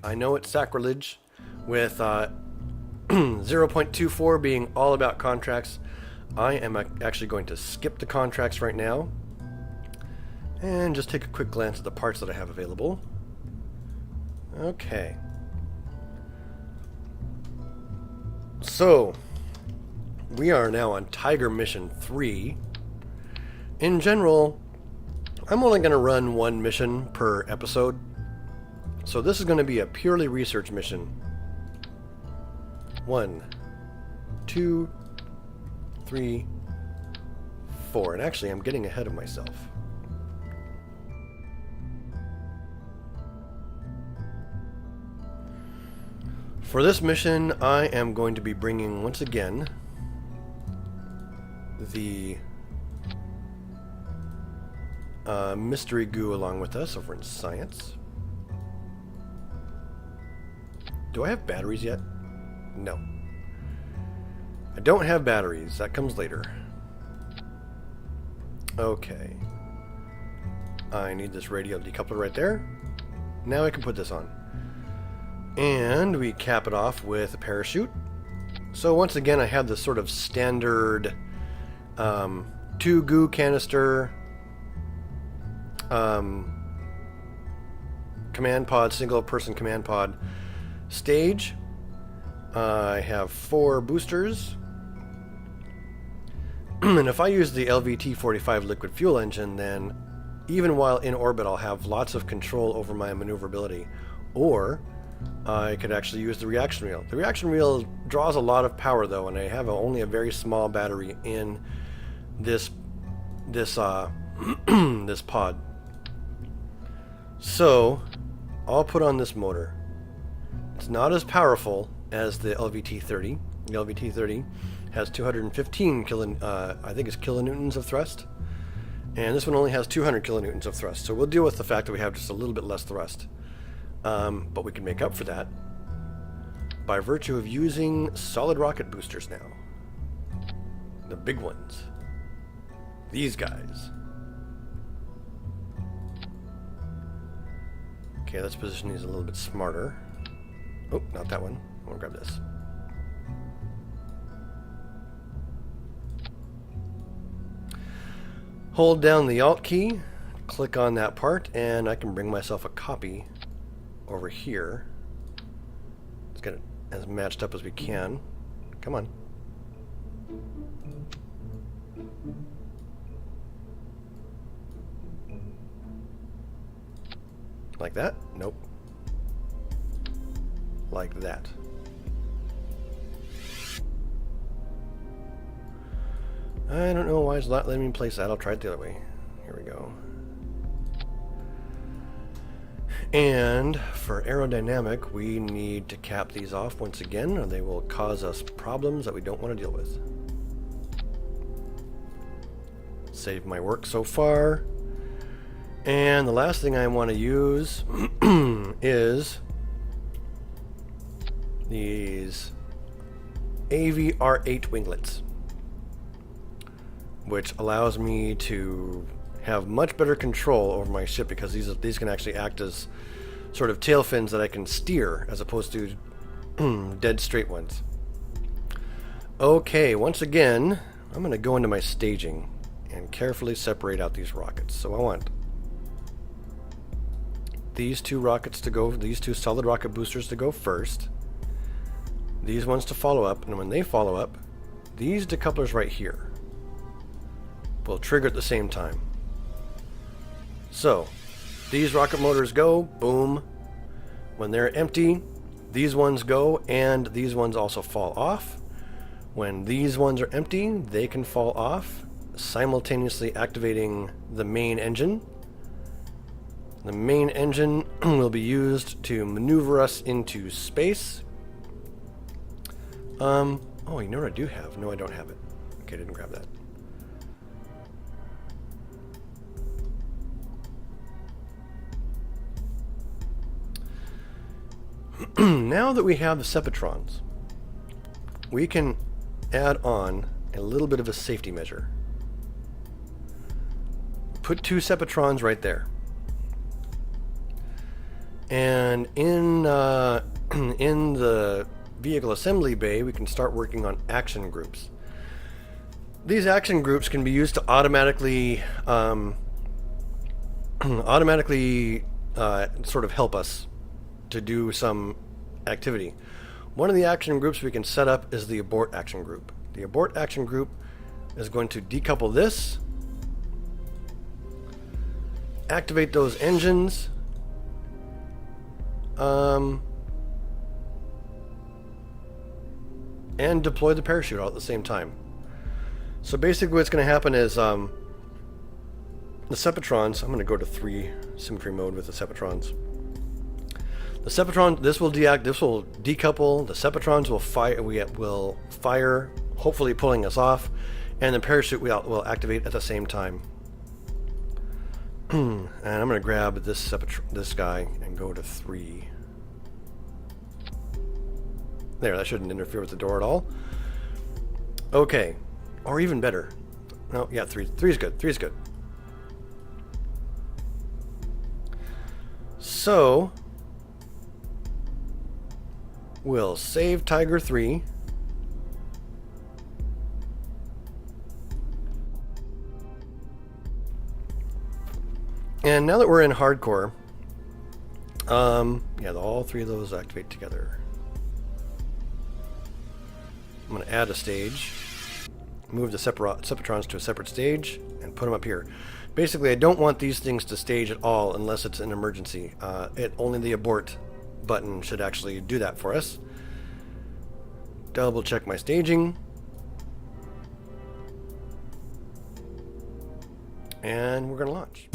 I know it's sacrilege with 0.24 being all about contracts. I am actually going to skip the contracts right now and just take a quick glance at the parts that I have available. Okay. So, we are now on Tiger Mission 3. In general, I'm only going to run one mission per episode. So this is going to be a purely research mission. 1, 2, 3, 4. And actually, I'm getting ahead of myself. For this mission, I am going to be bringing, once again, the mystery goo along with us over in science. Do I have batteries yet? No. I don't have batteries. That comes later. Okay. I need this radio decoupler right there. Now I can put this on. And we cap it off with a parachute. So once again, I have this sort of standard 2 goo canister command pod, single person command pod stage. I have 4 boosters. And if I use the LVT-45 liquid fuel engine, then even while in orbit, I'll have lots of control over my maneuverability. Or I could actually use the reaction wheel. The reaction wheel draws a lot of power though, and I have only a very small battery in this this pod. So I'll put on this motor. It's not as powerful as the LVT-30. The LVT-30 has 215 I think it's kilonewtons of thrust, and this one only has 200 kilonewtons of thrust. So we'll deal with the fact that we have just a little bit less thrust. But we can make up for that by virtue of using solid rocket boosters now. The big ones. These guys. Okay, let's position these a little bit smarter. Oh, not that one. I want to grab this. Hold down the Alt key, click on that part, and I can bring myself a copy over here. Let's get it as matched up as we can. Come on. Like that? Nope. Like that. I don't know why it's not letting me place that. I'll try it the other way. Here we go. And for aerodynamic, we need to cap these off once again, or they will cause us problems that we don't want to deal with. Save my work so far. And the last thing I want to use is these AVR8 winglets, which allows me to have much better control over my ship, because these can actually act as sort of tail fins that I can steer as opposed to dead straight ones. Okay, once again, I'm going to go into my staging and carefully separate out these rockets. So I want these 2 rockets to go, these 2 solid rocket boosters to go first, these ones to follow up, and when they follow up, these decouplers right here will trigger at the same time. So these rocket motors go, boom. When they're empty, these ones go, and these ones also fall off. When these ones are empty, they can fall off, simultaneously activating the main engine. The main engine will be used to maneuver us into space. Oh, you know what I do have? No, I don't have it. Okay, I didn't grab that. Now that we have the Sepatrons, we can add on a little bit of a safety measure. Put 2 Sepatrons right there. And in in the vehicle assembly bay, we can start working on action groups. These action groups can be used to automatically sort of help us to do some activity. One of the action groups we can set up is the abort action group. The abort action group is going to decouple this, activate those engines, and deploy the parachute all at the same time. So basically what's going to happen is the Sepatrons, I'm going to go to 3 symmetry mode with the Sepatrons. The Sepatron, this will decouple, the Sepatrons will fire, hopefully pulling us off, and the parachute will activate at the same time. And I'm going to grab this guy and go to 3. There, that shouldn't interfere with the door at all. Okay. Or even better. No, yeah, 3. 3 is good. 3 is good. So, we'll save Tiger 3. And now that we're in hardcore, yeah, all 3 of those activate together. I'm going to add a stage, move the Sepatrons to a separate stage, and put them up here. Basically, I don't want these things to stage at all unless it's an emergency. Only the abort button should actually do that for us. Double check my staging. And we're going to launch.